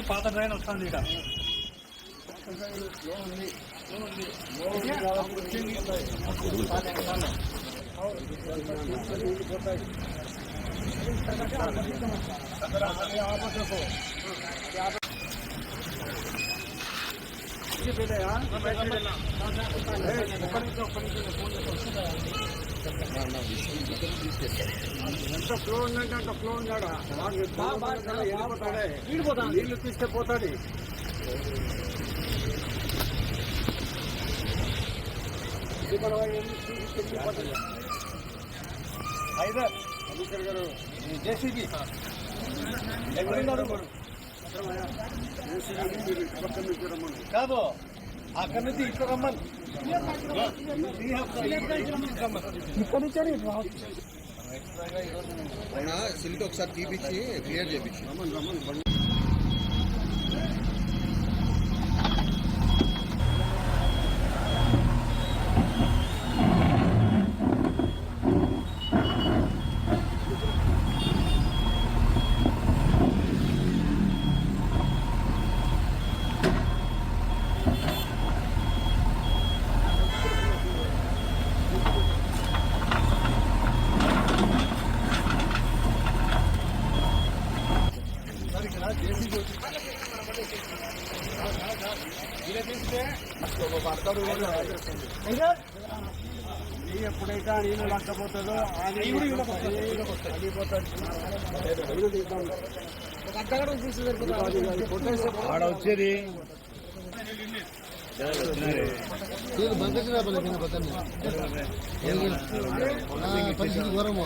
పాత డ్రైన్ వస్తుంది ఇక్కడ. ఎంత ఫ్లో ఉందంటే అంత ఫ్లో ఉన్నాడా నీళ్లు తీస్తే పోతాడు. కమిషనర్ గారు జేసీబీ కాదు అక్కడి నుంచి ఇక్కడ రమ్మని ఇక్కడ నుంచి సిల్ట్ ఒకసారి తీపిచ్చి క్లియర్ చేయించి రమ్మని ఎప్పుడైతే ఆ నీళ్ళు లక్కపోతుందో ఆడ వచ్చేది బంద్ పరిస్థితి ఘోరము.